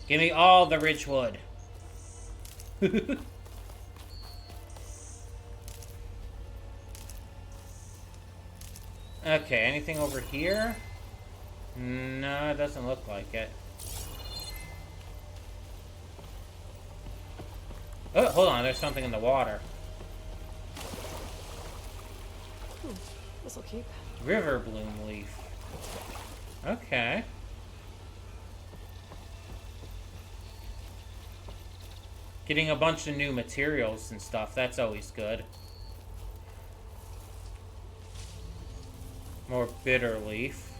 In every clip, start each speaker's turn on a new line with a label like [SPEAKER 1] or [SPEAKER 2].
[SPEAKER 1] Give me all the rich wood. Okay, anything over here? No, it doesn't look like it. Oh, hold on, there's something in the water.
[SPEAKER 2] This'll keep.
[SPEAKER 1] River bloom leaf. Okay. Getting a bunch of new materials and stuff, that's always good. More bitter leaf.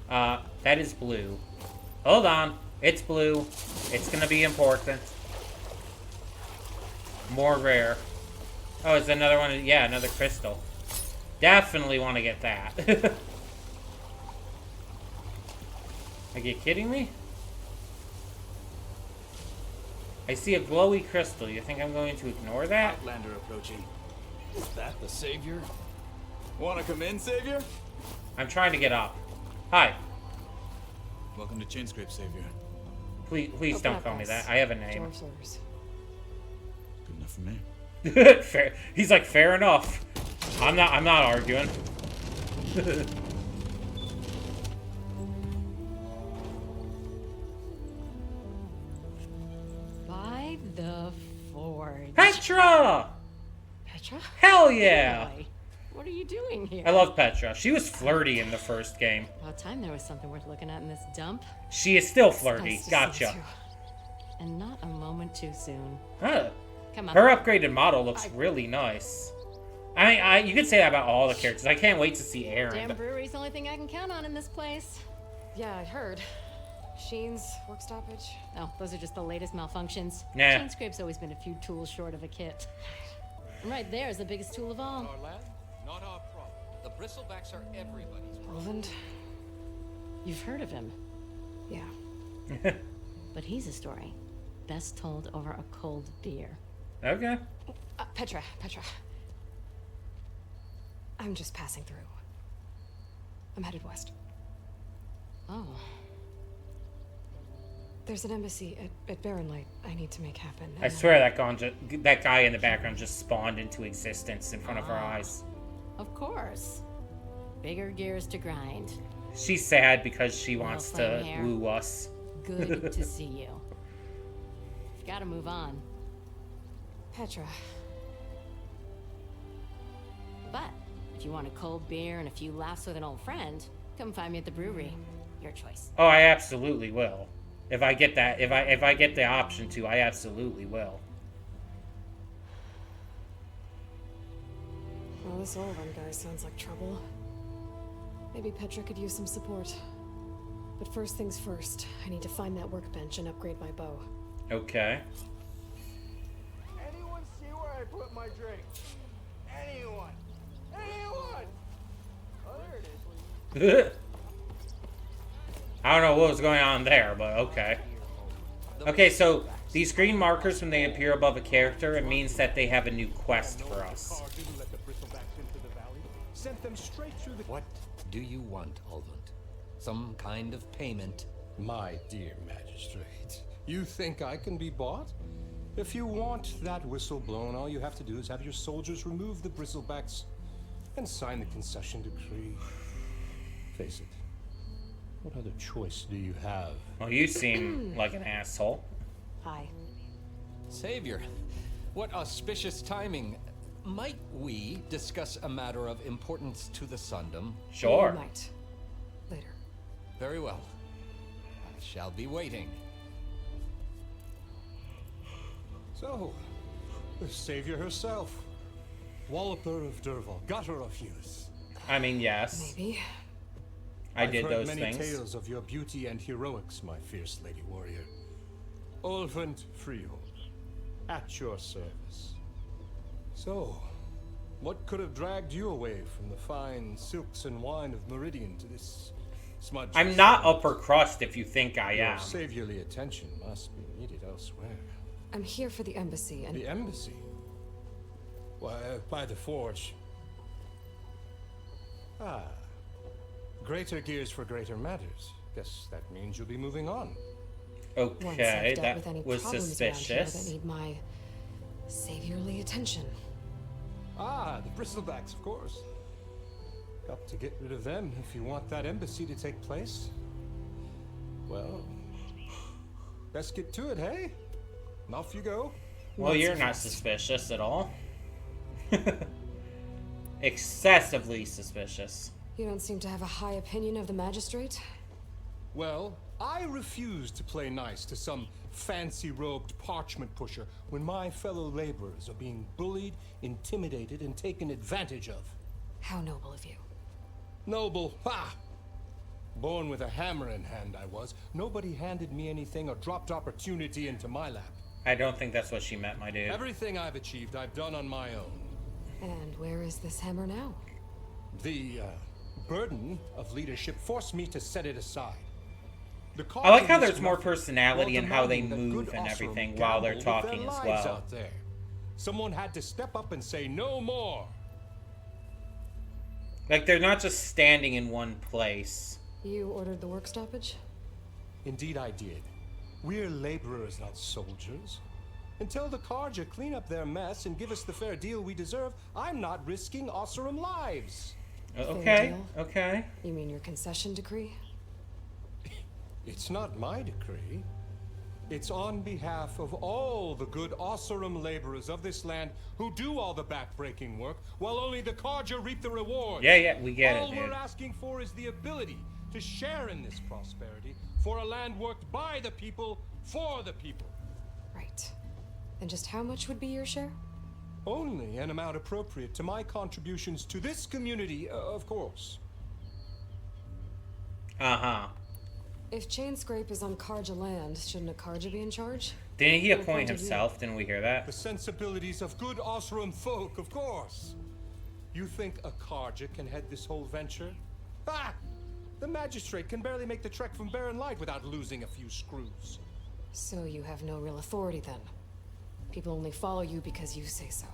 [SPEAKER 1] That is blue. Hold on. It's blue. It's gonna be important. More rare. Oh, it's another one. Yeah, another crystal. Definitely want to get that. Are you kidding me? I see a glowy crystal. You think I'm going to ignore that?
[SPEAKER 3] Outlander approaching. Is that the savior? Want to come in, savior?
[SPEAKER 1] I'm trying to get up. Hi.
[SPEAKER 3] Welcome to Chainscrape, savior.
[SPEAKER 1] Please don't call me that. I have a name.
[SPEAKER 3] Good enough for me.
[SPEAKER 1] Fair. He's like, fair enough. I'm not arguing.
[SPEAKER 2] By the forge.
[SPEAKER 1] Petra!
[SPEAKER 2] Petra?
[SPEAKER 1] Hell yeah!
[SPEAKER 2] Boy, what are you doing here?
[SPEAKER 1] I love Petra. She was flirty in the first game.
[SPEAKER 2] About time there was something worth looking at in this dump.
[SPEAKER 1] She is still flirty.
[SPEAKER 2] Nice to see
[SPEAKER 1] Gotcha.
[SPEAKER 2] you two. And not a moment too soon.
[SPEAKER 1] Huh.
[SPEAKER 2] Come on.
[SPEAKER 1] Her upgraded model looks really nice. I mean, you could say that about all the characters. I can't wait to see Aaron.
[SPEAKER 2] Damn brewery's the only thing I can count on in this place. Yeah, I heard. Sheen's work stoppage. Oh, those are just the latest malfunctions.
[SPEAKER 1] Nah.
[SPEAKER 2] Chainscrape's always been a few tools short of a kit. And right there is the biggest tool of all.
[SPEAKER 4] Our land, not our problem. The bristlebacks are everybody's problem.
[SPEAKER 2] Roland? You've heard of him. Yeah. But he's a story best told over a cold beer.
[SPEAKER 1] Okay.
[SPEAKER 2] Petra. I'm just passing through. I'm headed west. Oh. There's an embassy at Barren Light I need to make happen.
[SPEAKER 1] I swear that guy in the background just spawned into existence in front of our eyes.
[SPEAKER 2] Of course. Bigger gears to grind.
[SPEAKER 1] She's sad because she wants
[SPEAKER 2] flame
[SPEAKER 1] to
[SPEAKER 2] hair.
[SPEAKER 1] woo us.
[SPEAKER 2] Good to see you. Gotta move on. Petra. But if you want a cold beer and a few laughs with an old friend, come find me at the brewery. Your choice.
[SPEAKER 1] Oh, I absolutely will. If I get that, if I get the option to, I absolutely will.
[SPEAKER 2] Well, this Oliver guy sounds like trouble. Maybe Petra could use some support. But first things first, I need to find that workbench and upgrade my bow.
[SPEAKER 1] Okay.
[SPEAKER 5] Anyone see where I put my drink? Anyone? Oh, there it is.
[SPEAKER 1] I don't know what was going on there, but okay. Okay, so these green markers, when they appear above a character, it means that they have a new quest for us.
[SPEAKER 4] What do you want, Ulvund? Some kind of payment?
[SPEAKER 6] My dear magistrate, you think I can be bought? If you want that whistle blown, all you have to do is have your soldiers remove the bristlebacks and sign the concession decree. Face it, what other choice do you have?
[SPEAKER 1] Well, you seem like an asshole.
[SPEAKER 2] Hi.
[SPEAKER 4] Savior, what auspicious timing. Might we discuss a matter of importance to the Sundom?
[SPEAKER 1] Sure.
[SPEAKER 2] We might. Later.
[SPEAKER 4] Very well. I shall be waiting.
[SPEAKER 6] So, the savior herself, Walloper of Derval, gutter of youth.
[SPEAKER 1] I mean, yes.
[SPEAKER 2] Maybe.
[SPEAKER 1] I did
[SPEAKER 6] I've heard
[SPEAKER 1] those
[SPEAKER 6] many
[SPEAKER 1] things.
[SPEAKER 6] tales of your beauty and heroics, my fierce lady warrior. Ulvund Freehold, at your service. So, what could have dragged you away from the fine silks and wine of Meridian to this smudge?
[SPEAKER 1] I'm not upper crust if you think I
[SPEAKER 6] Your
[SPEAKER 1] am.
[SPEAKER 6] saviorly attention must be needed elsewhere.
[SPEAKER 2] I'm here for the embassy and...
[SPEAKER 6] The embassy? Why, by the forge. Ah, Greater gears for greater matters. Guess that means you'll be moving on.
[SPEAKER 2] Once I've
[SPEAKER 1] Okay,
[SPEAKER 2] dealt with any
[SPEAKER 1] that was
[SPEAKER 2] problems around here that
[SPEAKER 1] suspicious.
[SPEAKER 2] need my saviorly attention.
[SPEAKER 6] Ah, the bristlebacks, of course. Got to get rid of them if you want that embassy to take place. Well, best get to it, hey? And off you go.
[SPEAKER 1] Well, you're not suspicious at all. Excessively suspicious.
[SPEAKER 2] You don't seem to have a high opinion of the magistrate.
[SPEAKER 6] Well, I refuse to play nice to some fancy-robed parchment pusher when my fellow laborers are being bullied, intimidated, and taken advantage of.
[SPEAKER 2] How noble of you.
[SPEAKER 6] Noble, ha! Born with a hammer in hand, I was. Nobody handed me anything or dropped opportunity into my lap.
[SPEAKER 1] I don't think that's what she meant, my dude.
[SPEAKER 6] Everything I've achieved, I've done on my own.
[SPEAKER 2] And where is this hammer now?
[SPEAKER 6] The burden of leadership forced me to set it aside.
[SPEAKER 1] I like how there's more personality in how they move and everything while they're talking as well.
[SPEAKER 6] Out there. Someone had to step up and say no more.
[SPEAKER 1] Like, they're not just standing in one place.
[SPEAKER 2] You ordered the work stoppage?
[SPEAKER 6] Indeed I did. We're laborers, not soldiers. Until the Carja clean up their mess and give us the fair deal we deserve, I'm not risking Osseram lives.
[SPEAKER 1] Okay,
[SPEAKER 2] deal?
[SPEAKER 1] okay.
[SPEAKER 2] You mean your concession decree?
[SPEAKER 6] It's not my decree. It's on behalf of all the good Osseram laborers of this land who do all the backbreaking work, while only the Carja reap the rewards.
[SPEAKER 1] Yeah, we get
[SPEAKER 6] all
[SPEAKER 1] it, dude.
[SPEAKER 6] we're asking for is the ability to share in this prosperity for a land worked by the people, for the people.
[SPEAKER 2] Right. And just how much would be your share?
[SPEAKER 6] Only an amount appropriate to my contributions to this community, of course.
[SPEAKER 1] Uh-huh.
[SPEAKER 2] If Chainscrape is on Carja land, shouldn't a Carja be in charge?
[SPEAKER 1] Didn't he
[SPEAKER 2] What
[SPEAKER 1] appoint
[SPEAKER 2] point of view?
[SPEAKER 1] himself? Didn't we hear that?
[SPEAKER 6] The sensibilities of good Osseram folk, of course. You think a Carja can head this whole venture? Ah! The magistrate can barely make the trek from Barren Light without losing a few screws.
[SPEAKER 2] So you have no real authority then? People only follow you because you say so.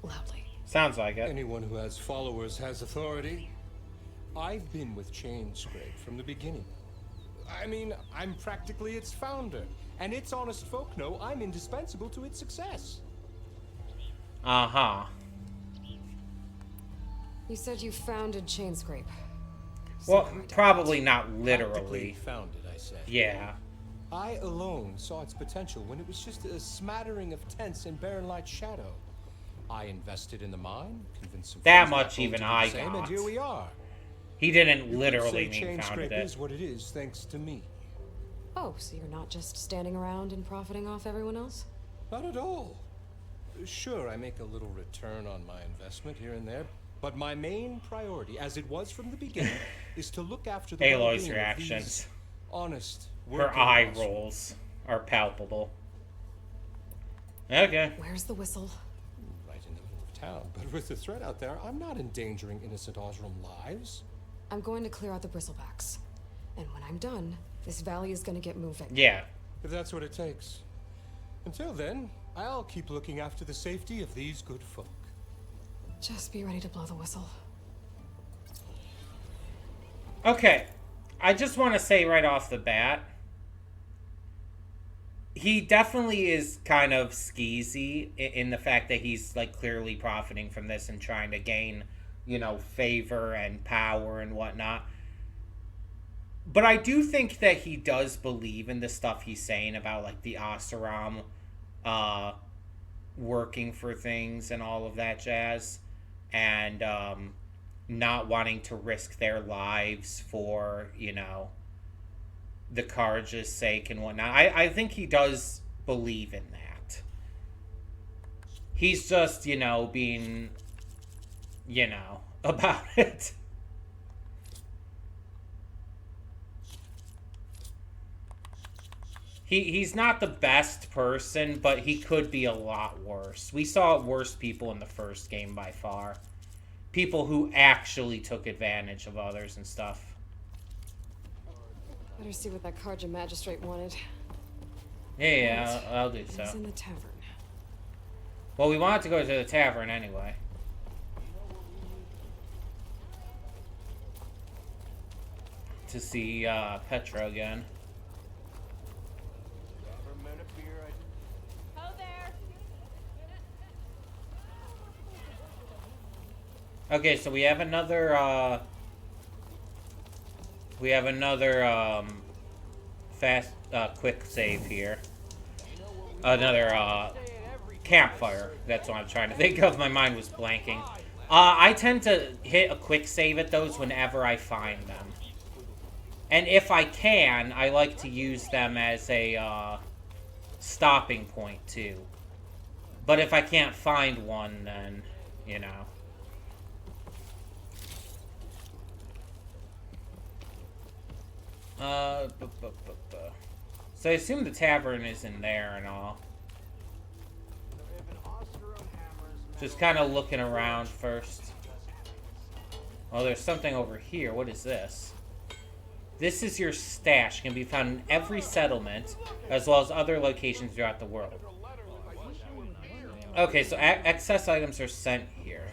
[SPEAKER 2] Loudly.
[SPEAKER 1] Sounds like it.
[SPEAKER 6] Anyone who has followers has authority. I've been with Chainscrape from the beginning. I mean, I'm practically its founder, and its honest folk know I'm indispensable to its success.
[SPEAKER 1] Uh-huh.
[SPEAKER 2] You said you founded Chainscrape.
[SPEAKER 1] Well,
[SPEAKER 2] Somehow I doubt
[SPEAKER 1] probably
[SPEAKER 2] it.
[SPEAKER 1] not
[SPEAKER 6] Practically
[SPEAKER 1] literally.
[SPEAKER 6] founded, I said.
[SPEAKER 1] Yeah.
[SPEAKER 6] I alone saw its potential when it was just a smattering of tents in Barren Light's shadow. I invested in the mine, convinced some
[SPEAKER 1] That
[SPEAKER 6] friends
[SPEAKER 1] much
[SPEAKER 6] back home
[SPEAKER 1] even
[SPEAKER 6] to do the
[SPEAKER 1] I
[SPEAKER 6] same,
[SPEAKER 1] got.
[SPEAKER 6] and here we are.
[SPEAKER 1] He didn't
[SPEAKER 6] You
[SPEAKER 1] literally
[SPEAKER 6] could say
[SPEAKER 1] mean founded
[SPEAKER 6] Chainscrape
[SPEAKER 1] it.
[SPEAKER 6] is what it is thanks to me.
[SPEAKER 2] Oh, so you're not just standing around and profiting off everyone else?
[SPEAKER 6] Not at all. Sure, I make a little return on my investment here and there, but my main priority, as it was from the beginning, is to look after the
[SPEAKER 1] Aloy's
[SPEAKER 6] well-being of
[SPEAKER 1] reactions.
[SPEAKER 6] these honest,
[SPEAKER 1] Her
[SPEAKER 6] working
[SPEAKER 1] eye
[SPEAKER 6] Osseram.
[SPEAKER 1] rolls are palpable. Okay.
[SPEAKER 2] Where's the whistle?
[SPEAKER 6] Right in the middle of town, but with the threat out there, I'm not endangering innocent Osseram lives.
[SPEAKER 2] I'm going to clear out the bristlebacks. And when I'm done, this valley is going to get moving.
[SPEAKER 1] Yeah.
[SPEAKER 6] If that's what it takes. Until then, I'll keep looking after the safety of these good folk.
[SPEAKER 2] Just be ready to blow the whistle.
[SPEAKER 1] Okay. I just want to say right off the bat, he definitely is kind of skeezy in the fact that he's, like, clearly profiting from this and trying to gain, you know, favor and power and whatnot. But I do think that he does believe in the stuff he's saying about, like, the Osseram working for things and all of that jazz. And not wanting to risk their lives for, you know, the Carja's sake and whatnot. I think he does believe in that. He's just, you know, being, you know, about it. He's not the best person, but he could be a lot worse. We saw worse people in the first game by far. People who actually took advantage of others and stuff.
[SPEAKER 2] Better see what that Carja magistrate wanted.
[SPEAKER 1] Yeah, I'll do
[SPEAKER 2] He's
[SPEAKER 1] so.
[SPEAKER 2] in the tavern.
[SPEAKER 1] Well, we wanted to go to the tavern anyway. to see Petra again.
[SPEAKER 5] Government of beer.
[SPEAKER 7] Ho there.
[SPEAKER 1] Okay, so we have another fast quick save here. Another campfire. That's what I'm trying to think of. My mind was blanking. I tend to hit a quick save at those whenever I find them. And if I can, I like to use them as a stopping point too. But if I can't find one, then, you know. So I assume the tavern is in there and all. Just kind of looking around first. Oh, there's something over here. What is this? This is your stash. It can be found in every settlement, as well as other locations throughout the world. Okay, so excess items are sent here.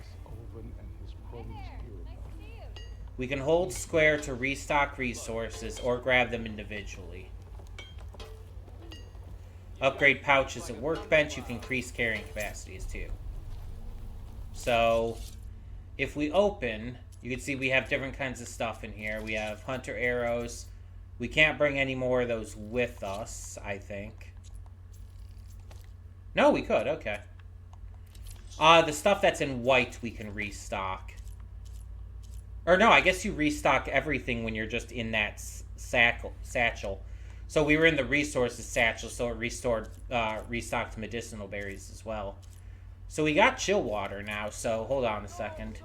[SPEAKER 1] We can hold square to restock resources or grab them individually. Upgrade pouches at workbench. You can increase carrying capacities too. So, if we open, you can see we have different kinds of stuff in here. We have hunter arrows. We can't bring any more of those with us, I think. No, we could. Okay. The stuff that's in white we can restock. Or no, I guess you restock everything when you're just in that satchel. So we were in the resources satchel, so it restocked medicinal berries as well. So we got chill water now, so hold on a second.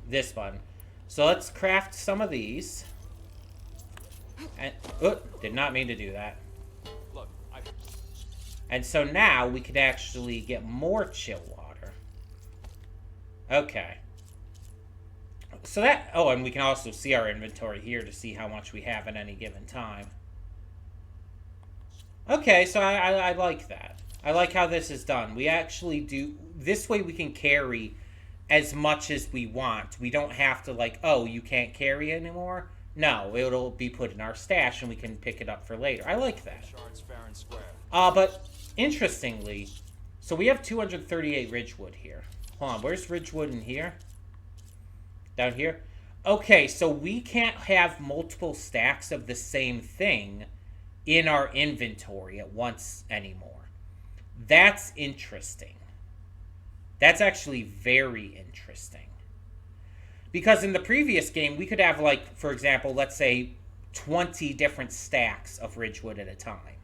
[SPEAKER 1] This button. So let's craft some of these. And, did not mean to do that. And so now we can actually get more chill water. Okay. So that, and we can also see our inventory here to see how much we have at any given time. Okay, so I like that. I like how this is done. We actually do, this way we can carry as much as we want. We don't have to like, oh, you can't carry anymore. No, it'll be put in our stash and we can pick it up for later. I like that. But interestingly, so we have 238 Ridgewood here. Hold on, where's Ridgewood in here? Down here? Okay, so we can't have multiple stacks of the same thing in our inventory at once anymore. That's interesting. That's actually very interesting. Because in the previous game, we could have, like, for example, let's say 20 different stacks of Ridgewood at a time.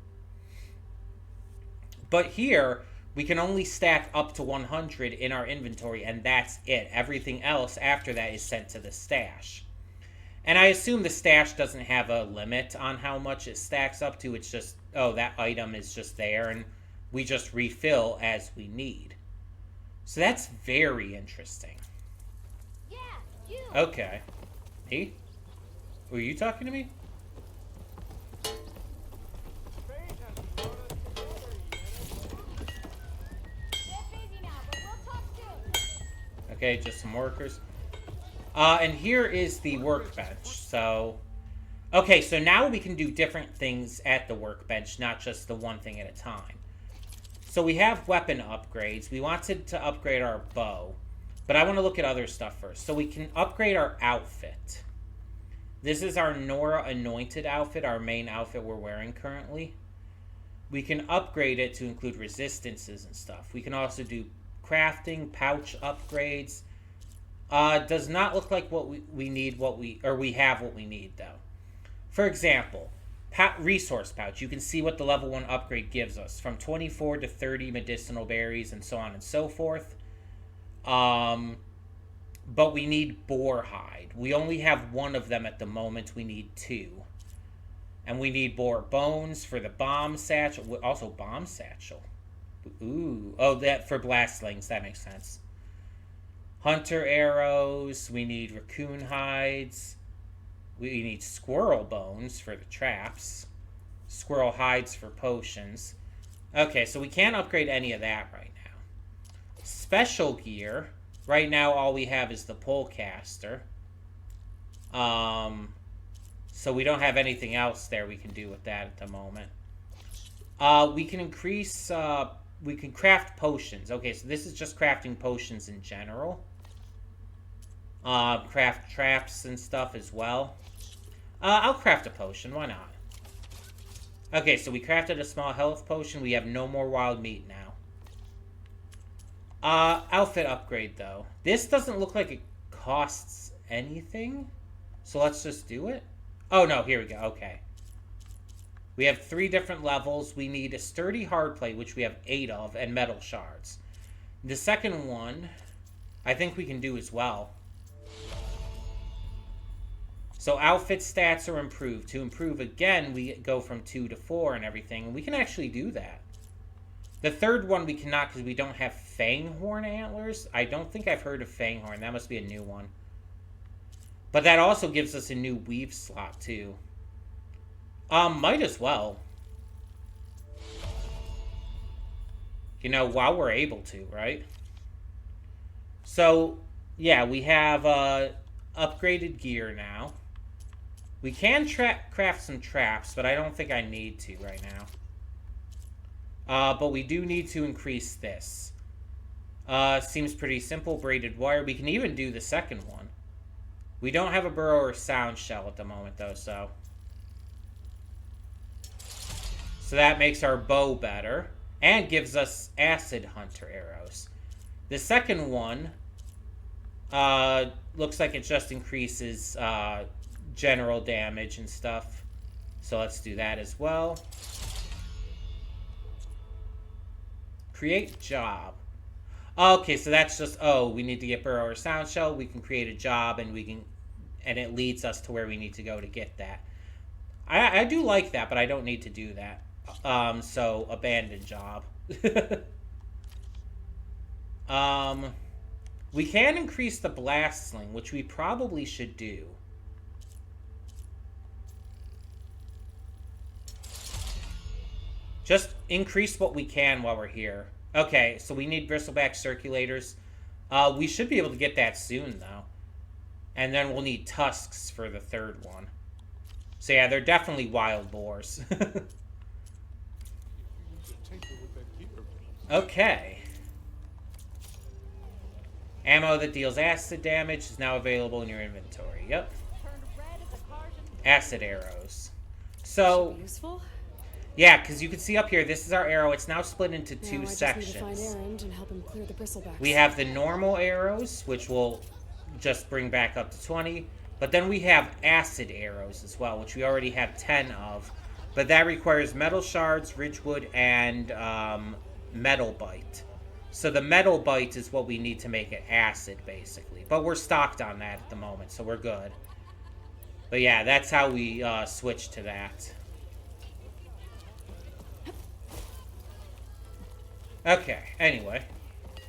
[SPEAKER 1] But here, we can only stack up to 100 in our inventory, and that's it. Everything else after that is sent to the stash. And I assume the stash doesn't have a limit on how much it stacks up to. It's just, oh, that item is just there, and we just refill as we need. So that's very interesting.
[SPEAKER 7] Yeah, you.
[SPEAKER 1] Okay. Me? Were you talking to me? Okay, just some workers. And here is the workbench. So, okay, so now we can do different things at the workbench, not just the one thing at a time. So we have weapon upgrades. We wanted to upgrade our bow, but I want to look at other stuff first. So we can upgrade our outfit. This is our Nora Anointed outfit, our main outfit we're wearing currently. We can upgrade it to include resistances and stuff. We can also do crafting, pouch upgrades. Does not look like what we need, we have what we need though. For example, resource pouch. You can see what the level 1 upgrade gives us, from 24 to 30 medicinal berries and so on and so forth. But we need boar hide. We only have one of them at the moment. We need 2. And we need boar bones for the bomb satchel. Also bomb satchel. Ooh. Oh, that for blast slings. That makes sense. Hunter arrows. We need raccoon hides. We need squirrel bones for the traps. Squirrel hides for potions. Okay, so we can't upgrade any of that right now. Special gear. Right now, all we have is the polecaster. So we don't have anything else there we can do with that at the moment. We can increase, we can craft potions. Okay, so this is just crafting potions in general. Craft traps and stuff as well. I'll craft a potion, why not? Okay, so we crafted a small health potion. We have no more wild meat now. Outfit upgrade, though. This doesn't look like it costs anything. So let's just do it. Oh, no, here we go. Okay. We have 3 different levels. We need a sturdy hard plate, which we have 8 of, and metal shards. The second one, I think we can do as well. So outfit stats are improved. To improve again, we go from 2 to 4 and everything. And we can actually do that. The third one we cannot because we don't have Fanghorn antlers. I don't think I've heard of Fanghorn. That must be a new one. But that also gives us a new weave slot too. Might as well. You know, while we're able to, right? So, yeah, we have upgraded gear now. We can craft some traps, but I don't think I need to right now. But we do need to increase this. Seems pretty simple. Braided wire. We can even do the second one. We don't have a burrow or sound shell at the moment, though, so... So that makes our bow better. And gives us acid hunter arrows. The second one... looks like it just increases... general damage and stuff. So let's do that as well. Create job. Okay, so that's just, oh, we need to get burrow or sound shell. We can create a job and we can, and it leads us to where we need to go to get that. I do like that, but I don't need to do that. So abandon job. We can increase the blast sling, which we probably should do. Just increase what we can while we're here. Okay, so we need bristleback circulators. We should be able to get that soon, though. And then we'll need tusks for the third one. So yeah, they're definitely wild boars. Okay. Ammo that deals acid damage is now available in your inventory. Yep. Acid arrows. So...
[SPEAKER 2] useful?
[SPEAKER 1] Yeah, because you can see up here, this is our arrow. It's now split into 2 sections.
[SPEAKER 2] Need to find Erend and help him clear the bristlebacks.
[SPEAKER 1] We have the normal arrows, which will just bring back up to 20. But then we have acid arrows as well, which we already have 10 of. But that requires metal shards, ridgewood, and metal bite. So the metal bite is what we need to make it acid, basically. But we're stocked on that at the moment, so we're good. But yeah, that's how we switch to that. Okay, anyway.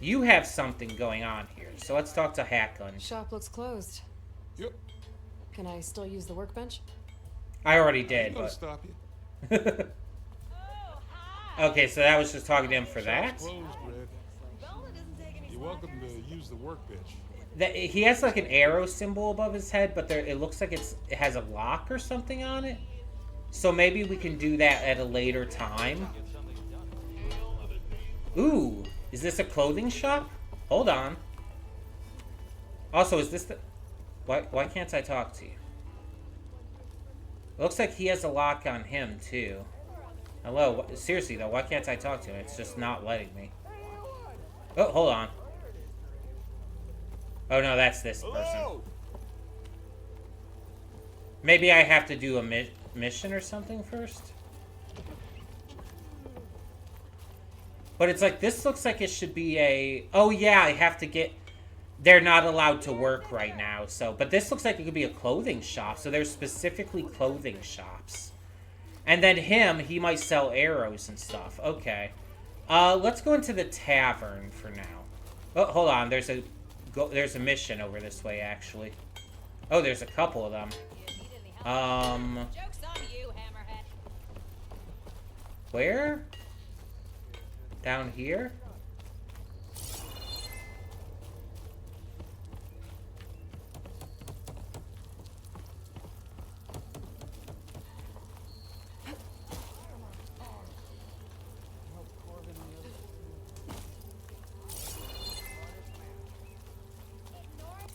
[SPEAKER 1] You have something going on here, so let's talk to Hackun.
[SPEAKER 2] Shop looks closed.
[SPEAKER 3] Yep.
[SPEAKER 2] Can I still use the workbench?
[SPEAKER 1] I already did,
[SPEAKER 3] Gonna
[SPEAKER 1] but...
[SPEAKER 3] stop you.
[SPEAKER 1] Okay, so that was just talking to him for that?
[SPEAKER 3] Closed, Red. You're welcome to use the workbench.
[SPEAKER 1] He has like an arrow symbol above his head, but it looks like it has a lock or something on it. So maybe we can do that at a later time. Ooh, is this a clothing shop? Hold on. Also, is this the... Why can't I talk to you? It looks like he has a lock on him, too. Hello? Seriously, though, why can't I talk to him? It's just not letting me. Oh, hold on. Oh, no, that's this person. Maybe I have to do a mission or something first? But it's like, this looks like it should be a... Oh, yeah, I have to get... They're not allowed to work right now, so... But this looks like it could be a clothing shop, so there's specifically clothing shops. And then he might sell arrows and stuff. Okay. Let's go into the tavern for now. Oh, hold on, there's a mission over this way, actually. Oh, there's a couple of them.
[SPEAKER 7] Joke's on you, Hammerhead.
[SPEAKER 1] Where? Down here?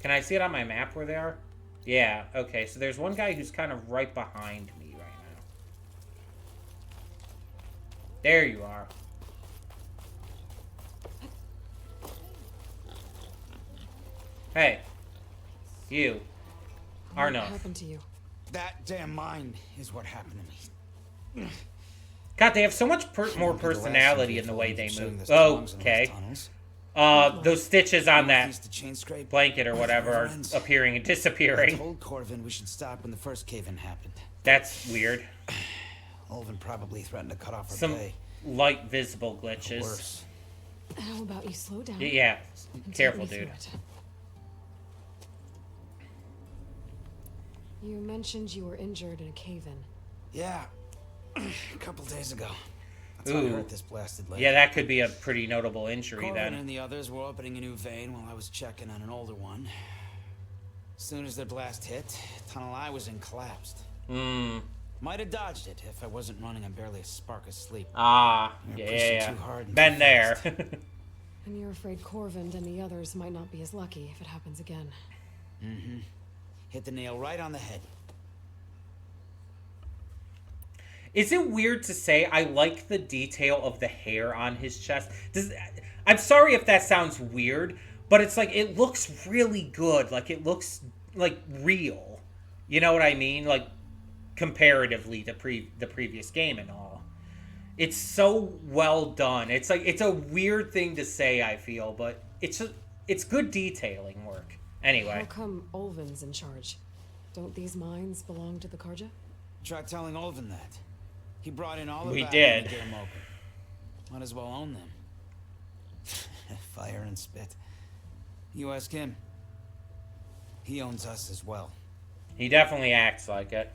[SPEAKER 1] Can I see it on my map where they are? Yeah, okay. So there's one guy who's kind of right behind me right now. There you are. Hey. You.
[SPEAKER 2] What
[SPEAKER 1] Arno.
[SPEAKER 2] happened to you?
[SPEAKER 8] That damn mine is what happened to me.
[SPEAKER 1] God, they have so much more personality in the way they move. Oh, okay. Those stitches on that
[SPEAKER 8] Chainscrape
[SPEAKER 1] blanket or whatever are appearing and
[SPEAKER 8] I
[SPEAKER 1] disappearing.
[SPEAKER 8] told Corvin we should stop when the first cave-in happened.
[SPEAKER 1] That's weird.
[SPEAKER 8] Olvin probably threatened to cut off her
[SPEAKER 1] Some
[SPEAKER 8] pay.
[SPEAKER 1] light visible glitches.
[SPEAKER 8] Worse.
[SPEAKER 2] How about you slow down?
[SPEAKER 1] Yeah,
[SPEAKER 2] and take
[SPEAKER 1] careful,
[SPEAKER 2] me through
[SPEAKER 1] dude.
[SPEAKER 2] it? You mentioned you were injured in a cave-in.
[SPEAKER 8] Yeah, a couple days ago. That's how I
[SPEAKER 1] Ooh.
[SPEAKER 8] hurt this blasted leg.
[SPEAKER 1] Yeah, that could be a pretty notable injury
[SPEAKER 8] Corvin
[SPEAKER 1] then.
[SPEAKER 8] and the others were opening a new vein while I was checking on an older one. As soon as their blast hit, the tunnel I was in collapsed. Might have dodged it if I wasn't running on barely a spark of sleep.
[SPEAKER 1] Ah,
[SPEAKER 8] You're
[SPEAKER 1] yeah,
[SPEAKER 8] pushing
[SPEAKER 1] yeah.
[SPEAKER 8] too hard and
[SPEAKER 1] Been
[SPEAKER 8] too
[SPEAKER 1] there.
[SPEAKER 8] fast.
[SPEAKER 2] And you're afraid Corvind and the others might not be as lucky if it happens again.
[SPEAKER 8] Hit the nail right on the head.
[SPEAKER 1] Is it weird to say I like the detail of the hair on his chest? I'm sorry if that sounds weird, but it's like it looks really good. Like it looks like real. You know what I mean? Like comparatively to the previous game and all. It's so well done. It's like it's a weird thing to say, I feel, but it's good detailing work.
[SPEAKER 2] How
[SPEAKER 1] Anyway,
[SPEAKER 2] come Olvin's in charge? Don't these mines belong to the Karja?
[SPEAKER 8] Try telling Olvin that. He brought in all the
[SPEAKER 1] We
[SPEAKER 8] back
[SPEAKER 1] did.
[SPEAKER 8] to get him open. Might as well own them. Fire and spit. You ask him. He owns us as well.
[SPEAKER 1] he definitely acts like it.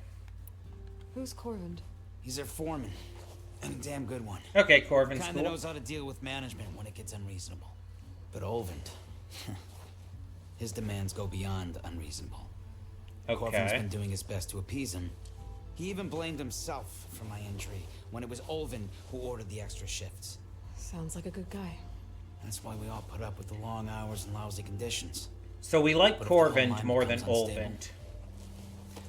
[SPEAKER 2] Who's Corvind?
[SPEAKER 8] He's their foreman. And a damn good one.
[SPEAKER 1] Okay, Corvin's
[SPEAKER 8] Kinda
[SPEAKER 1] cool.
[SPEAKER 8] knows how to deal with management when it gets unreasonable. But Olvin, his demands go beyond unreasonable. Corvin's
[SPEAKER 1] Okay.
[SPEAKER 8] been doing his best to appease him. He even blamed himself for my injury when it was Olvin who ordered the extra shifts.
[SPEAKER 2] Sounds like a good guy.
[SPEAKER 8] That's why we all put up with the long hours and lousy conditions.
[SPEAKER 1] So we like
[SPEAKER 8] But if the whole
[SPEAKER 1] Corvind
[SPEAKER 8] mine
[SPEAKER 1] more than
[SPEAKER 8] becomes unstable,
[SPEAKER 1] Olvind.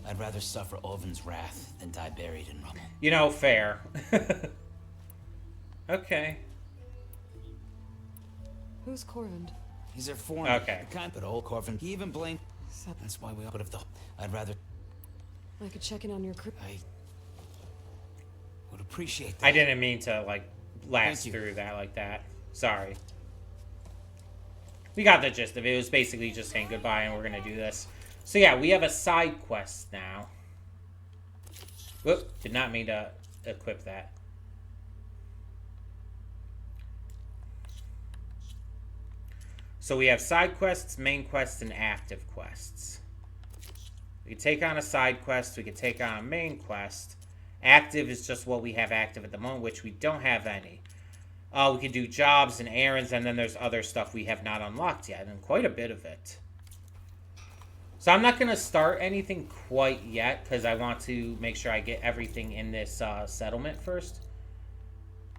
[SPEAKER 8] I'd rather suffer Olvin's wrath than die buried in rubble.
[SPEAKER 1] You know, fair. Okay.
[SPEAKER 2] Who's Corvind?
[SPEAKER 8] He's their foreman.
[SPEAKER 1] Okay.
[SPEAKER 8] The kind, but old Corvin, he even blamed.
[SPEAKER 2] So,
[SPEAKER 8] That's why we all. But if the, I'd rather.
[SPEAKER 2] I could check in on your crew.
[SPEAKER 8] I would appreciate that.
[SPEAKER 1] I didn't mean to, like, blast
[SPEAKER 8] Thank you.
[SPEAKER 1] through that like that. Sorry. We got the gist of it. It was basically just saying goodbye and we're going to do this. So yeah, we have a side quest now. Whoop, did not mean to equip that. So we have side quests, main quests, and active quests. We can take on a side quest, we can take on a main quest. Active is just what we have active at the moment, which we don't have any. We can do jobs and errands, and then there's other stuff we have not unlocked yet, and quite a bit of it. So I'm not going to start anything quite yet, because I want to make sure I get everything in this settlement first.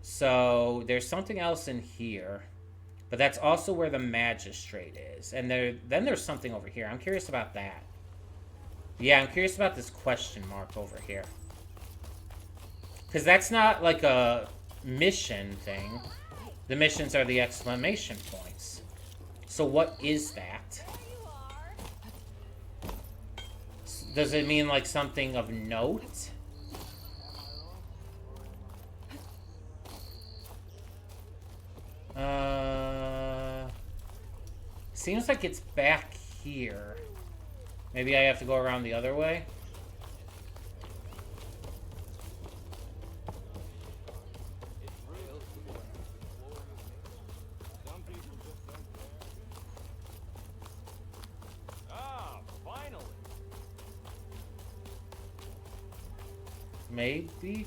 [SPEAKER 1] So there's something else in here, but that's also where the magistrate is. And then there's something over here. I'm curious about that. Yeah, I'm curious about this question mark over here. Because that's not like a mission thing. The missions are the exclamation points. So what is that? Does it mean like something of note? Seems like it's back here. Maybe I have to go around the other way?
[SPEAKER 5] Finally.
[SPEAKER 1] Maybe?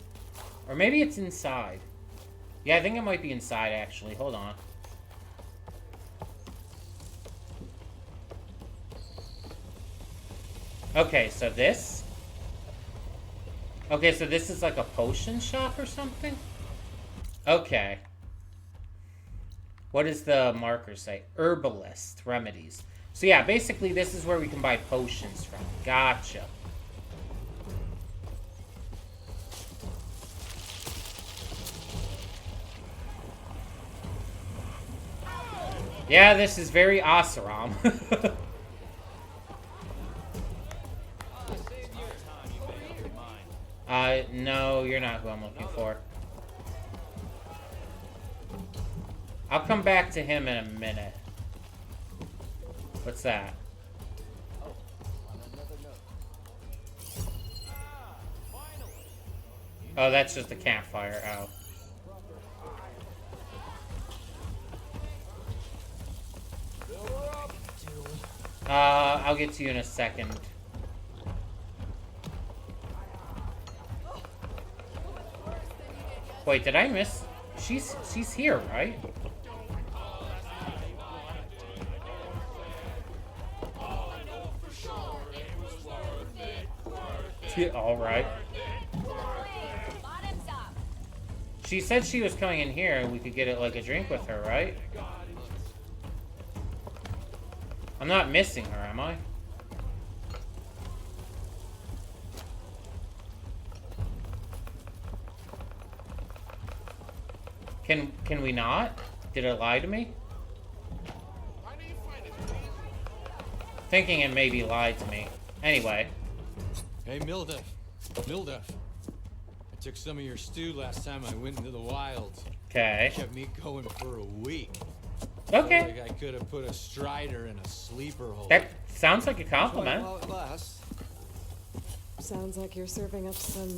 [SPEAKER 1] Or maybe it's inside. Yeah, I think it might be inside, actually. Hold on. Okay, so this? Okay, so this is like a potion shop or something? Okay. What does the marker say? Herbalist remedies. So yeah, basically this is where we can buy potions from. Gotcha. Yeah, this is very Asaram. No, you're not who I'm looking for. I'll come back to him in a minute. What's that? Oh, that's just a campfire. Oh. I'll get to you in a second. Wait, did I miss? She's here, right? All right. She said she was coming in here and we could get it like a drink with her, right? I'm not missing her, am I? Can we not? Did it lie to me? Thinking it maybe lied to me. Anyway.
[SPEAKER 3] Hey, Milda. Milda. I took some of your stew last time I went into the wilds.
[SPEAKER 1] Okay.
[SPEAKER 3] Kept me going for a week.
[SPEAKER 1] Okay.
[SPEAKER 3] Felt like I could have put a strider in a sleeper hole.
[SPEAKER 1] That sounds like a compliment.
[SPEAKER 3] Well, it lasts.
[SPEAKER 2] Sounds like you're serving up some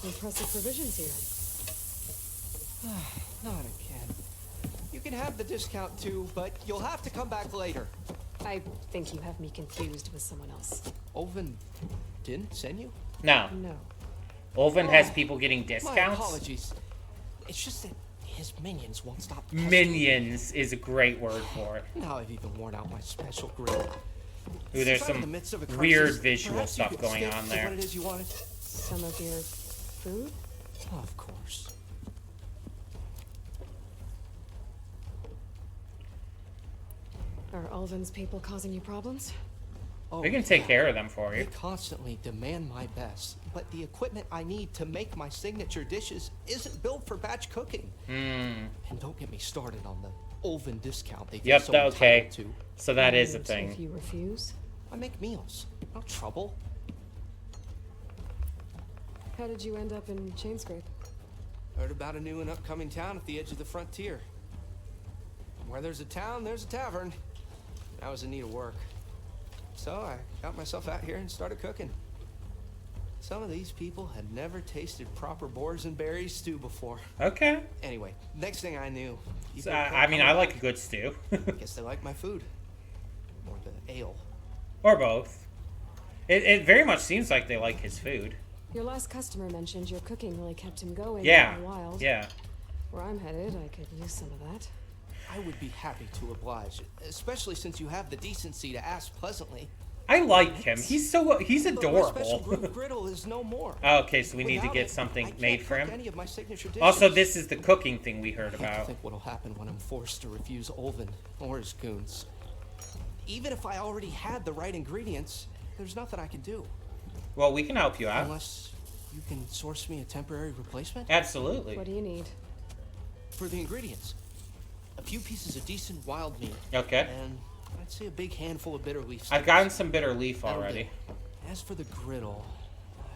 [SPEAKER 2] impressive provisions here.
[SPEAKER 9] Not again. You can have the discount too, but you'll have to come back later.
[SPEAKER 2] I think you have me confused with someone else.
[SPEAKER 9] Olvin didn't send you?
[SPEAKER 1] No.
[SPEAKER 2] No.
[SPEAKER 1] Olvin has people getting
[SPEAKER 9] My
[SPEAKER 1] discounts.
[SPEAKER 9] apologies. It's just that his minions won't stop.
[SPEAKER 1] Minions is a great word for it.
[SPEAKER 9] Now I've even worn out my special grill.
[SPEAKER 1] Ooh, there's
[SPEAKER 9] If I'm in
[SPEAKER 1] some
[SPEAKER 9] the midst of a
[SPEAKER 1] weird
[SPEAKER 9] crisis,
[SPEAKER 1] visual
[SPEAKER 9] perhaps you
[SPEAKER 1] stuff
[SPEAKER 9] could
[SPEAKER 1] going
[SPEAKER 9] stick
[SPEAKER 1] on
[SPEAKER 9] to
[SPEAKER 1] there.
[SPEAKER 9] What it is you wanted?
[SPEAKER 2] Some of your food?
[SPEAKER 9] Of course.
[SPEAKER 2] Are Ulvin's people causing you problems?
[SPEAKER 9] Oh,
[SPEAKER 1] We can take
[SPEAKER 9] yeah.
[SPEAKER 1] care of them for
[SPEAKER 9] They
[SPEAKER 1] you.
[SPEAKER 9] constantly demand my best, but the equipment I need to make my signature dishes isn't built for batch cooking.
[SPEAKER 1] Hmm.
[SPEAKER 9] And don't get me started on the Olvin discount they feel
[SPEAKER 1] Yep,
[SPEAKER 9] so
[SPEAKER 1] okay.
[SPEAKER 9] entitled to.
[SPEAKER 1] So that is a
[SPEAKER 2] And
[SPEAKER 1] thing.
[SPEAKER 2] If you refuse,
[SPEAKER 9] I make meals, no trouble.
[SPEAKER 2] how did you end up in Chainscrape?
[SPEAKER 9] Heard about a new and upcoming town at the edge of the frontier. Where there's a town, there's a tavern. I was in need of work. So I got myself out here and started cooking. Some of these people had never tasted proper boars and berries stew before.
[SPEAKER 1] Okay.
[SPEAKER 9] Anyway, next thing I knew...
[SPEAKER 1] So, I mean, I like a good stew.
[SPEAKER 9] Guess they like my food. Or the ale.
[SPEAKER 1] Or both. It very much seems like they like his food.
[SPEAKER 2] Your last customer mentioned your cooking really kept him going
[SPEAKER 1] Yeah.
[SPEAKER 2] in the wild.
[SPEAKER 1] Yeah.
[SPEAKER 2] Where I'm headed, I could use some of that.
[SPEAKER 9] I would be happy to oblige, especially since you have the decency to ask pleasantly.
[SPEAKER 1] I like him. He's
[SPEAKER 9] But my special
[SPEAKER 1] adorable.
[SPEAKER 9] group griddle is no more.
[SPEAKER 1] Okay, so we need to
[SPEAKER 9] Without
[SPEAKER 1] get
[SPEAKER 9] it,
[SPEAKER 1] something
[SPEAKER 9] I can't
[SPEAKER 1] made for
[SPEAKER 9] cook
[SPEAKER 1] him.
[SPEAKER 9] any of my signature dishes.
[SPEAKER 1] Also, this is the cooking thing we heard
[SPEAKER 9] I hate to
[SPEAKER 1] about.
[SPEAKER 9] think what'll happen when I'm forced to refuse Olvin or his goons. Even if I already had the right ingredients, there's nothing I can do.
[SPEAKER 1] Well, we can help you out.
[SPEAKER 9] Unless you can source me a temporary replacement
[SPEAKER 1] Absolutely.
[SPEAKER 2] What do you need?
[SPEAKER 9] for the ingredients. A few pieces of decent wild meat.
[SPEAKER 1] Okay.
[SPEAKER 9] And I'd say a big handful of bitter leaf
[SPEAKER 1] I've
[SPEAKER 9] steaks.
[SPEAKER 1] gotten some bitter leaf
[SPEAKER 9] That'll
[SPEAKER 1] already.
[SPEAKER 9] do. As for the griddle,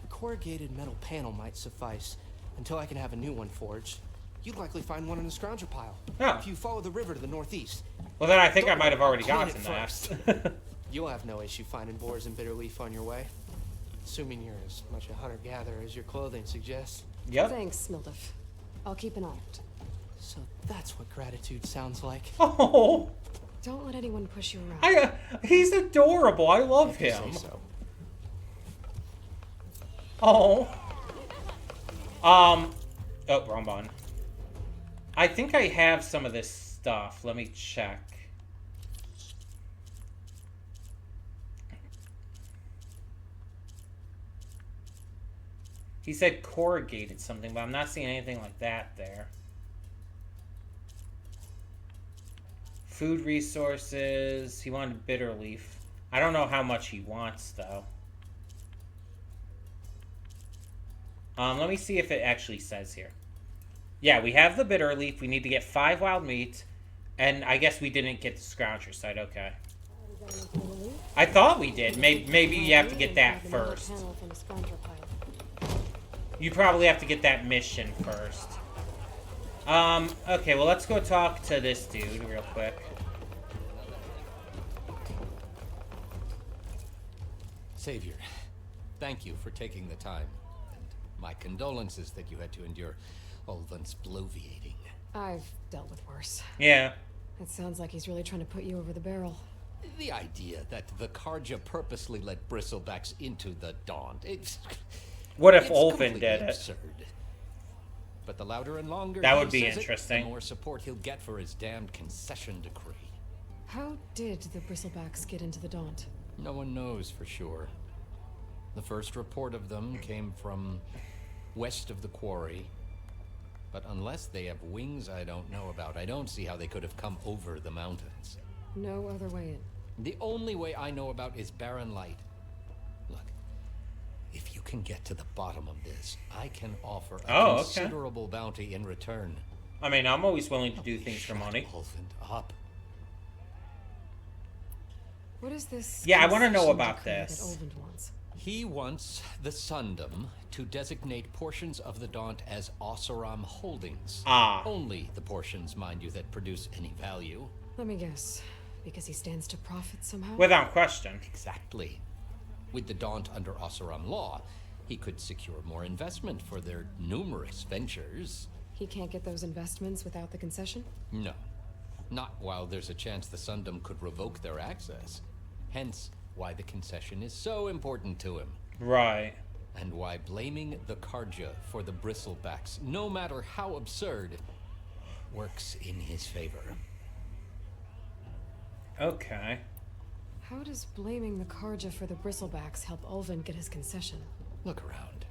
[SPEAKER 9] a corrugated metal panel might suffice until I can have a new one forged. You'd likely find one in the scrounger pile.
[SPEAKER 1] Oh.
[SPEAKER 9] If you follow the river to the northeast.
[SPEAKER 1] Well, then I think I might have already
[SPEAKER 9] Clean
[SPEAKER 1] gotten
[SPEAKER 9] it
[SPEAKER 1] that.
[SPEAKER 9] first. You'll have no issue finding boars and bitter leaf on your way. Assuming you're as much a hunter-gatherer as your clothing suggests.
[SPEAKER 1] Yep.
[SPEAKER 2] Thanks, Mildif. I'll keep an eye out.
[SPEAKER 9] So that's what gratitude sounds like.
[SPEAKER 1] Oh,
[SPEAKER 2] Don't let anyone push you around.
[SPEAKER 1] he's adorable. I love
[SPEAKER 9] If you say
[SPEAKER 1] him.
[SPEAKER 9] so.
[SPEAKER 1] Oh. Oh, wrong button. I think I have some of this stuff. Let me check. He said corrugated something, but I'm not seeing anything like that there. food resources. He wanted bitter leaf. I don't know how much he wants, though. Let me see if it actually says here. Yeah, we have the bitter leaf. We need to get 5 wild meat. And I guess we didn't get the scrounger side. Okay. I thought we did. Maybe you have to get that first. You probably have to get that mission first. Okay, well, let's go talk to this dude real quick.
[SPEAKER 4] Savior, thank you for taking the time. And my condolences that you had to endure Ulvan's bloviating.
[SPEAKER 2] I've dealt with worse.
[SPEAKER 1] Yeah.
[SPEAKER 2] It sounds like he's really trying to put you over the barrel.
[SPEAKER 4] The idea that the Karja purposely let bristlebacks into the Daunt,
[SPEAKER 1] What if
[SPEAKER 4] it's
[SPEAKER 1] Ulvan
[SPEAKER 4] completely
[SPEAKER 1] did it?
[SPEAKER 4] absurd. But the louder and longer
[SPEAKER 1] That
[SPEAKER 4] he
[SPEAKER 1] would be
[SPEAKER 4] says
[SPEAKER 1] interesting.
[SPEAKER 4] it, the more support he'll get for his damned concession decree.
[SPEAKER 2] How did the bristlebacks get into the Daunt?
[SPEAKER 4] No one knows for sure. The first report of them came from west of the quarry. But unless they have wings I don't know about, I don't see how they could have come over the mountains.
[SPEAKER 2] No other way in.
[SPEAKER 4] The only way I know about is barren light. Look, if you can get to the bottom of this, I can offer a considerable bounty in return.
[SPEAKER 1] I mean, I'm always willing to do things for money.
[SPEAKER 4] Ulvan up.
[SPEAKER 2] What is this?
[SPEAKER 1] Yeah, I want to know
[SPEAKER 2] concession
[SPEAKER 1] about
[SPEAKER 2] decree
[SPEAKER 1] this.
[SPEAKER 2] that Ulvund wants?
[SPEAKER 4] He wants the Sundom to designate portions of the Daunt as Oseram holdings.
[SPEAKER 1] Ah.
[SPEAKER 4] Only the portions, mind you, that produce any value.
[SPEAKER 2] Let me guess. Because he stands to profit somehow?
[SPEAKER 1] Without question.
[SPEAKER 4] Exactly. With the Daunt under Oseram law, he could secure more investment for their numerous ventures.
[SPEAKER 2] He can't get those investments without the concession?
[SPEAKER 4] No. Not while there's a chance the Sundom could revoke their access. Hence, why the concession is so important to him.
[SPEAKER 1] Right.
[SPEAKER 4] And why blaming the Karja for the bristlebacks, no matter how absurd, works in his favor.
[SPEAKER 1] Okay.
[SPEAKER 2] How does blaming the Karja for the bristlebacks help Ulvin get his concession?
[SPEAKER 4] Look around.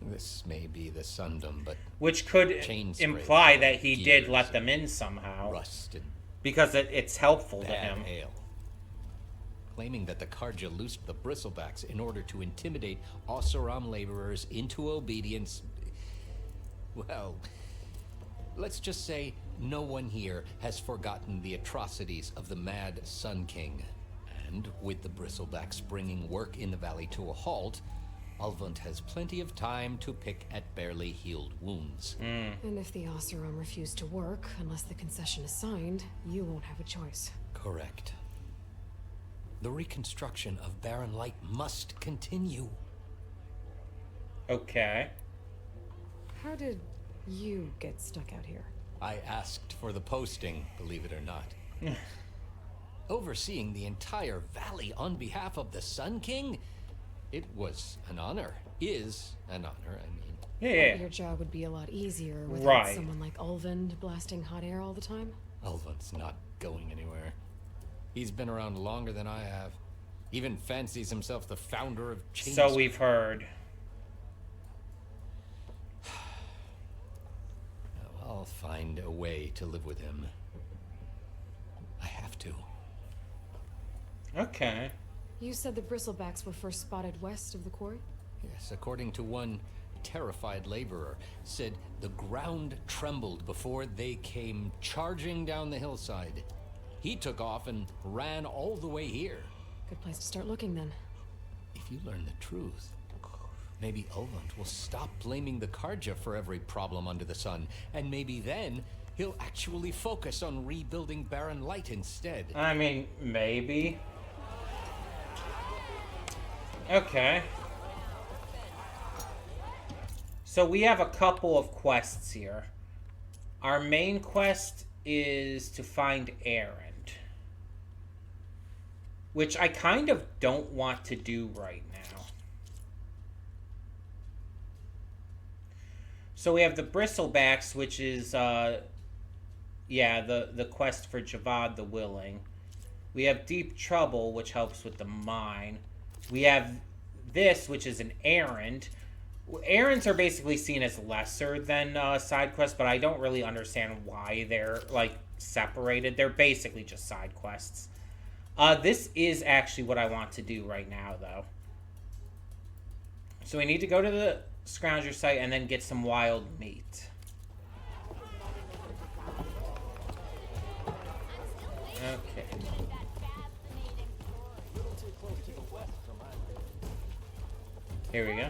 [SPEAKER 4] This may be the Sundom, but
[SPEAKER 1] Which could
[SPEAKER 4] Chainscrape,
[SPEAKER 1] imply that he did
[SPEAKER 4] gears,
[SPEAKER 1] let them in somehow.
[SPEAKER 4] rusted
[SPEAKER 1] Because it's helpful to
[SPEAKER 4] bad
[SPEAKER 1] him.
[SPEAKER 4] ale. Claiming that the Karja loosed the bristlebacks in order to intimidate Oseram laborers into obedience. Well, let's just say no one here has forgotten the atrocities of the Mad Sun King. And with the bristlebacks bringing work in the valley to a halt, Ulvund has plenty of time to pick at barely healed wounds.
[SPEAKER 2] And if the Oseram refuse to work, unless the concession is signed, you won't have a choice.
[SPEAKER 4] Correct. The reconstruction of Barren Light must continue.
[SPEAKER 1] Okay.
[SPEAKER 2] How did you get stuck out here?
[SPEAKER 4] I asked for the posting, believe it or not. Overseeing the entire valley on behalf of the Sun King? It was an honor. Is an honor, I mean.
[SPEAKER 1] Yeah.
[SPEAKER 2] Your job would be a lot easier without
[SPEAKER 1] Right.
[SPEAKER 2] someone like Ulvund blasting hot air all the time.
[SPEAKER 4] Ulvund's not going anywhere. He's been around longer than I have. Even fancies himself the founder of Chainscrape.
[SPEAKER 1] So we've heard.
[SPEAKER 4] I'll find a way to live with him. I have to.
[SPEAKER 1] Okay.
[SPEAKER 2] You said the bristlebacks were first spotted west of the quarry?
[SPEAKER 4] Yes, according to one terrified laborer, said the ground trembled before they came charging down the hillside. He took off and ran all the way here.
[SPEAKER 2] Good place to start looking then.
[SPEAKER 4] If you learn the truth, maybe Ulvund will stop blaming the Karja for every problem under the sun, and maybe then he'll actually focus on rebuilding Barren Light instead.
[SPEAKER 1] I mean, maybe. Okay. So we have a couple of quests here. Our main quest is to find Errand, which I kind of don't want to do right now. So we have the Bristlebacks, which is, the quest for Javad the Willing. We have Deep Trouble, which helps with the mine. We have this, which is an errand. Errands are basically seen as lesser than side quests, but I don't really understand why they're, like, separated. They're basically just side quests. This is actually what I want to do right now, though. So we need to go to the Scrounger site and then get some wild meat. Okay. Here we go.